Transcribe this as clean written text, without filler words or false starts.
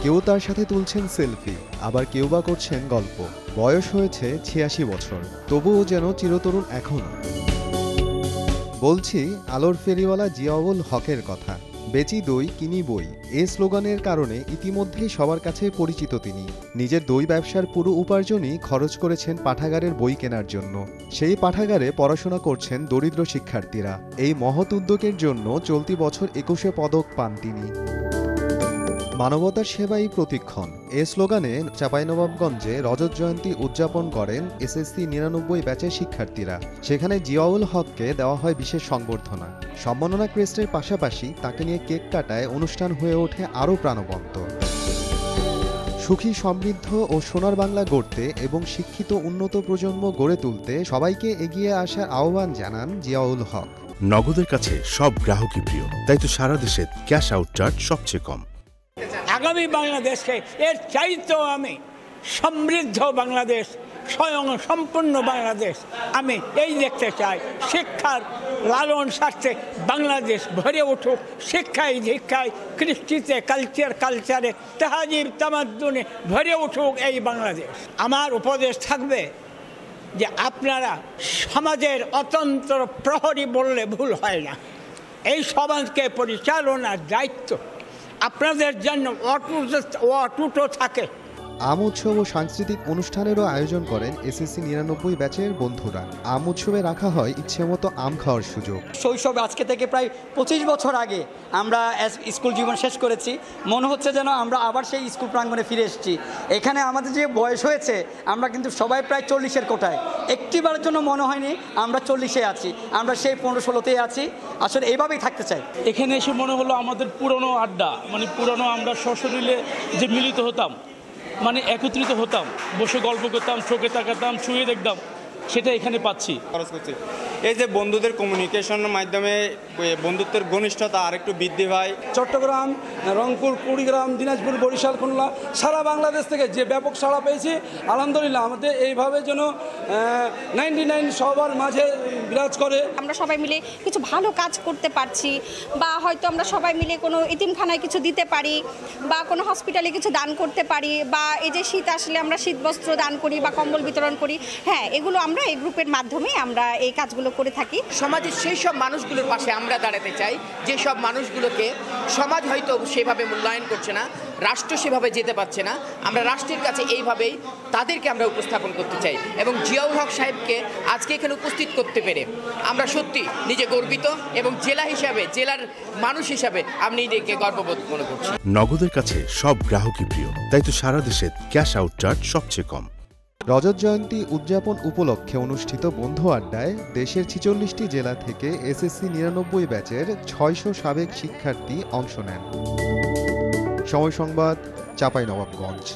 কেউ তার সাথে তুলছেন সেলফি, আবার কেউ বা করছেন গল্প। বয়স হয়েছে ৮৬ বছর, তবুও যেন চিরতরুণ এখনো। বলছি আলোর ফেরিওয়ালা জিয়াউল হকের কথা। বেচি দই কিনি বই, এই স্লোগানের কারণে ইতিমধ্যেই সবার কাছে পরিচিত তিনি। নিজের দই ব্যবসার পুরো উপার্জনই খরচ করেছেন পাঠাগারের বই কেনার জন্য। সেই পাঠাগারে পড়াশোনা করছেন দরিদ্র শিক্ষার্থীরা। এই মহৎ উদ্যোগের জন্য চলতি বছর ২১শে পদক পান তিনি। মানবতার সেবাই প্রতিক্ষণ, এ স্লোগানে চাঁপাইনবাবগঞ্জে রজত জয়ন্তী উদযাপন করেন এসএসসি ৯৯ ব্যাচের শিক্ষার্থীরা। সেখানে জিয়াউল হককে দেওয়া হয় বিশেষ সংবর্ধনা। সম্মাননা ক্রেস্টের পাশাপাশি তাকে নিয়ে কেক কাটায় অনুষ্ঠান হয়ে ওঠে আরও প্রাণবন্ত। সুখী, সমৃদ্ধ ও সোনার বাংলা গড়তে এবং শিক্ষিত উন্নত প্রজন্ম গড়ে তুলতে সবাইকে এগিয়ে আসার আহ্বান জানান জিয়াউল হক। নগদের কাছে সব গ্রাহকই প্রিয়, তাই তো সারা দেশে ক্যাশ আউট চার্জ সবচেয়ে কম। আগামী বাংলাদেশকে এর চাইতেও আমি সমৃদ্ধ বাংলাদেশ, স্বয়ং সম্পূর্ণ বাংলাদেশ আমি এই দেখতে চাই। শিক্ষার লালন স্বার্থে বাংলাদেশ ভরে উঠুক, শিক্ষায় দীক্ষায়, কৃষ্টিতে, কালচারে, তাহাজিব তামাদ্দুনে ভরে উঠুক এই বাংলাদেশ। আমার উপদেশ থাকবে যে আপনারা সমাজের অতন্ত্র প্রহরী বললে ভুল হয় না। এই সমাজকে পরিচালনার দায়িত্ব আপনাদের জন্য অটুট থাকে। আম উৎসব ও সাংস্কৃতিক অনুষ্ঠানেরও আয়োজন করেন এসএসসি ৯৯ ব্যাচের বন্ধুরা। আম উৎসবে রাখা হয় ইচ্ছেমতো আম খাওয়ার সুযোগ। শৈশব আজকে থেকে প্রায় ২৫ বছর আগে আমরা স্কুল জীবন শেষ করেছি। মনে হচ্ছে যেন আমরা আবার সেই স্কুল প্রাঙ্গণে ফিরে এসেছি। এখানে আমাদের যে বয়স হয়েছে আমরা কিন্তু সবাই প্রায় ৪০-এর কোটায়। একটিবারের জন্য মনে হয়নি আমরা ৪০-এ আছি, আমরা সেই ১৫-১৬তেই আছি। আসলে এইভাবেই থাকতে চাই। এখানে এসে মনে হলো আমাদের পুরনো আড্ডা, মানে পুরনো আমরা সশরীরে যে মিলিত হতাম, মানে একত্রিত হতাম, বসে গল্প করতাম, চোখে তাকাতাম, ছুঁয়ে দেখতাম, সেটা এখানে পাচ্ছি। এই যে বন্ধুদের কমিউনিকেশনের মাধ্যমে বন্ধুত্বের ঘনিষ্ঠতা আরেকটু বৃদ্ধি পায়। চট্টগ্রাম, রংপুর, কুড়িগ্রাম, দিনাজপুর, বরিশাল, খুলনা, সারা বাংলাদেশ থেকে যে ব্যাপক সাড়া পেয়েছি, আলহামদুলিল্লাহ। আমাদের এইভাবে যেন 99 সবার মাঝে বিরাজ করে। আমরা সবাই মিলে কিছু ভালো কাজ করতে পারছি, বা হয়তো আমরা সবাই মিলে কোনো এতিমখানায় কিছু দিতে পারি, বা কোনো হসপিটালে কিছু দান করতে পারি, বা এই যে শীত আসলে আমরা শীতবস্ত্র দান করি বা কম্বল বিতরণ করি। হ্যাঁ, এগুলো আমরা এই গ্রুপের মাধ্যমে আমরা এই কাজগুলো করে থাকি। সমাজের সেই সব মানুষগুলোর পাশে আমরা দাঁড়াতে চাই, যে সব মানুষগুলোকে সমাজ হয়তো সেভাবে মূল্যায়ন করছে না, রাষ্ট্র সেভাবে যেতে পারছে না। আমরা রাষ্ট্রের কাছে এইভাবেই তাদেরকে আমরা উপস্থাপন করতে চাই। এবং জিয়াউল হক সাহেবকে আজকে এখানে উপস্থিত করতে পেরে আমরা সত্যি নিজে গর্বিত, এবং জেলা হিসাবে, জেলার মানুষ হিসাবে আমি নিজেকে গর্ববোধ মনে করছি। নগদের কাছে সব গ্রাহকই প্রিয়, তাই তো সারা দেশে ক্যাশ আউট চার্জ সবচেয়ে কম। রজত জয়ন্তী উদযাপন উপলক্ষে অনুষ্ঠিত বন্ধু আড্ডায় দেশের ৪৬টি জেলা থেকে এসএসসি ৯৯ ব্যাচের ৬০০ সাবেক শিক্ষার্থী অংশ নেন। সময় সংবাদ, চাঁপাইনবাবগঞ্জ।